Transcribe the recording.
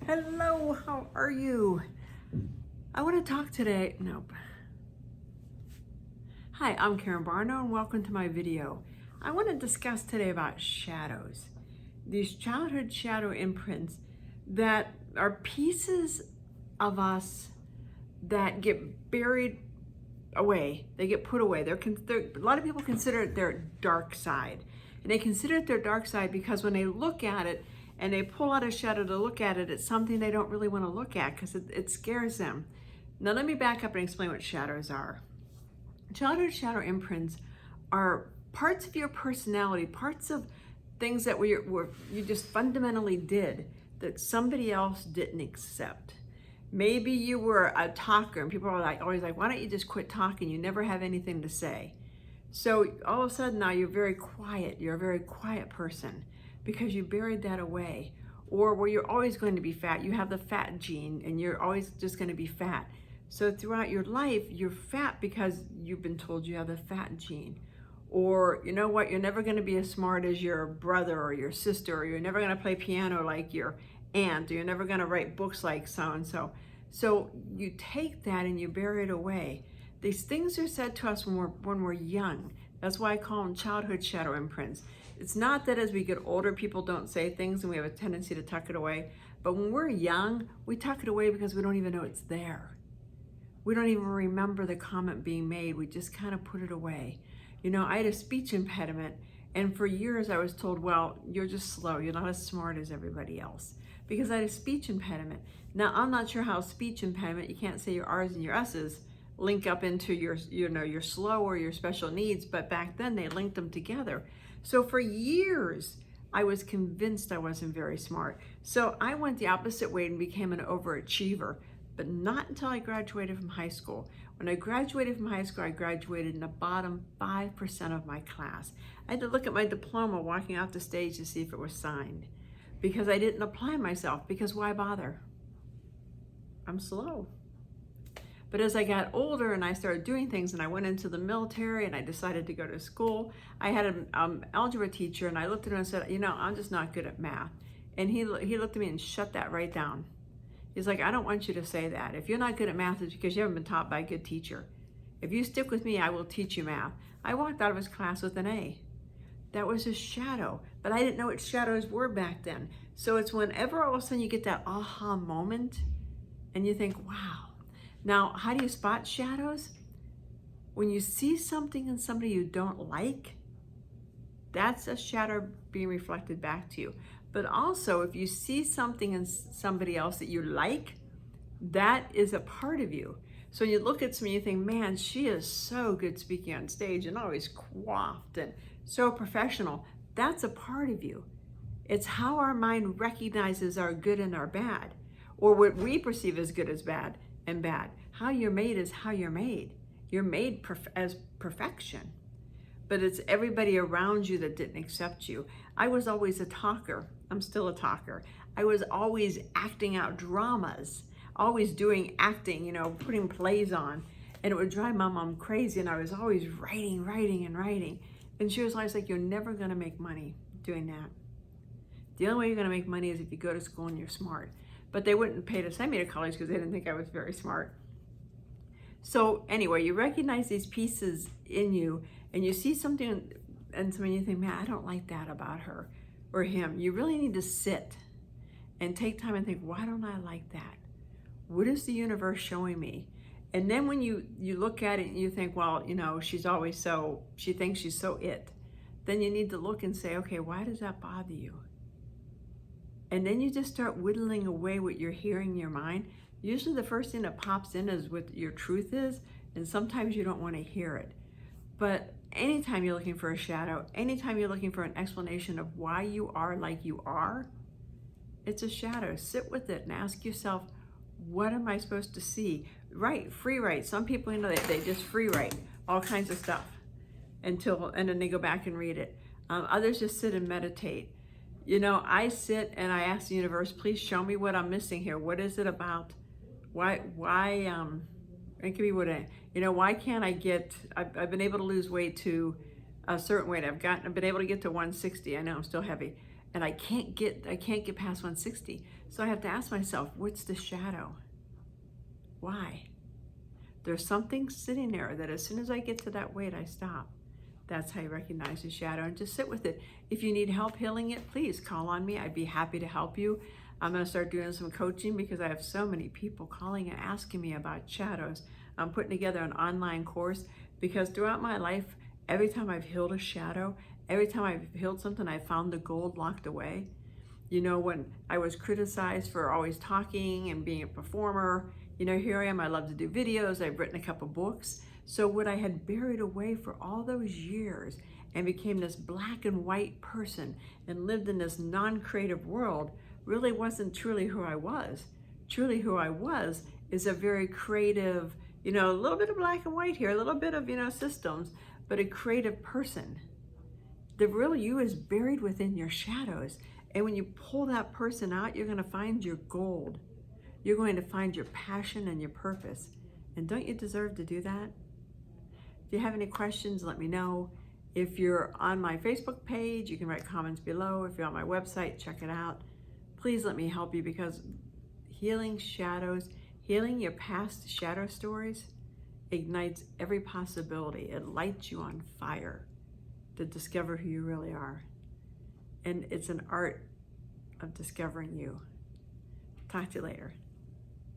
Hello, how are you? I want to talk today. Nope. Hi, I'm Karen Barno and welcome to my video. I want to discuss today about shadows. These childhood shadow imprints that are pieces of us that get buried away. They get put away. A lot of people consider it their dark side. And they consider it their dark side because when they look at it and they pull out a shadow to look at it, it's something they don't really want to look at because it scares them. Now let me back up and explain what shadows are. Childhood shadow imprints are parts of your personality, parts of things that you just fundamentally did that somebody else didn't accept. Maybe you were a talker and people are always like, why don't you just quit talking? You never have anything to say. So all of a sudden now you're very quiet. You're a very quiet person because you buried that away. Or where you're always going to be fat. You have the fat gene and you're always just going to be fat. So throughout your life, you're fat because you've been told you have the fat gene. Or you know what, you're never going to be as smart as your brother or your sister, or you're never going to play piano like your aunt, or you're never going to write books like so-and-so. So you take that and you bury it away. These things are said to us when we're young. That's why I call them childhood shadow imprints. It's not that as we get older, people don't say things and we have a tendency to tuck it away. But when we're young, we tuck it away because we don't even know it's there. We don't even remember the comment being made. We just kind of put it away. You know, I had a speech impediment, and for years I was told, well, you're just slow. You're not as smart as everybody else. Because I had a speech impediment. Now, I'm not sure how speech impediment, you can't say your R's and your S's, link up into your slow or your special needs, but back then they linked them together. So for years, I was convinced I wasn't very smart. So I went the opposite way and became an overachiever, but not until I graduated from high school. When I graduated from high school, I graduated in the bottom 5% of my class. I had to look at my diploma walking off the stage to see if it was signed because I didn't apply myself, because why bother? I'm slow. But as I got older and I started doing things and I went into the military and I decided to go to school, I had an algebra teacher and I looked at him and said, you know, I'm just not good at math. And he looked at me and shut that right down. He's like, I don't want you to say that. If you're not good at math, it's because you haven't been taught by a good teacher. If you stick with me, I will teach you math. I walked out of his class with an A. That was a shadow, but I didn't know what shadows were back then. So it's whenever all of a sudden you get that aha moment and you think, wow. Now, how do you spot shadows? When you see something in somebody you don't like, that's a shadow being reflected back to you. But also, if you see something in somebody else that you like, that is a part of you. So you look at somebody and you think, man, she is so good speaking on stage and always coiffed and so professional. That's a part of you. It's how our mind recognizes our good and our bad, or what we perceive as good as bad and bad. How you're made is how you're made. You're made as perfection. But it's everybody around you that didn't accept you. I was always a talker. I'm still a talker. I was always acting out dramas, always doing acting, you know, putting plays on. And it would drive my mom crazy. And I was always writing. And she was always like, you're never going to make money doing that. The only way you're going to make money is if you go to school and you're smart. But they wouldn't pay to send me to college because they didn't think I was very smart. So anyway, you recognize these pieces in you and you see something and you think, man, I don't like that about her or him. You really need to sit and take time and think, why don't I like that? What is the universe showing me? And then when you look at it and you think, well, you know, she thinks she's so it. Then you need to look and say, okay, why does that bother you? And then you just start whittling away what you're hearing in your mind. Usually the first thing that pops in is what your truth is, and sometimes you don't want to hear it. But anytime you're looking for a shadow, anytime you're looking for an explanation of why you are like you are, it's a shadow. Sit with it and ask yourself, what am I supposed to see? Write, free write. Some people, you know, they just free write all kinds of stuff and then they go back and read it. Others just sit and meditate. You know, I sit and I ask the universe, please show me what I'm missing here. What is it about? Why, it could be why can't I I've been able to lose weight to a certain weight. I've been able to get to 160. I know I'm still heavy. and I can't get past 160. So I have to ask myself, what's the shadow? Why? There's something sitting there that as soon as I get to that weight, I stop. That's how you recognize the shadow, and just sit with it. If you need help healing it, please call on me. I'd be happy to help you. I'm going to start doing some coaching because I have so many people calling and asking me about shadows. I'm putting together an online course because throughout my life, every time I've healed a shadow, every time I've healed something, I found the gold locked away. You know, when I was criticized for always talking and being a performer, you know, here I am, I love to do videos, I've written a couple books. So what I had buried away for all those years and became this black and white person and lived in this non-creative world really wasn't truly who I was. Truly who I was is a very creative, you know, a little bit of black and white here, a little bit of, you know, systems, but a creative person. The real you is buried within your shadows. And when you pull that person out, you're going to find your gold. You're going to find your passion and your purpose. And don't you deserve to do that? If you have any questions, let me know. If you're on my Facebook page, you can write comments below. If you're on my website, check it out. Please let me help you, because healing shadows, healing your past shadow stories ignites every possibility. It lights you on fire to discover who you really are. And it's an art of discovering you. Talk to you later.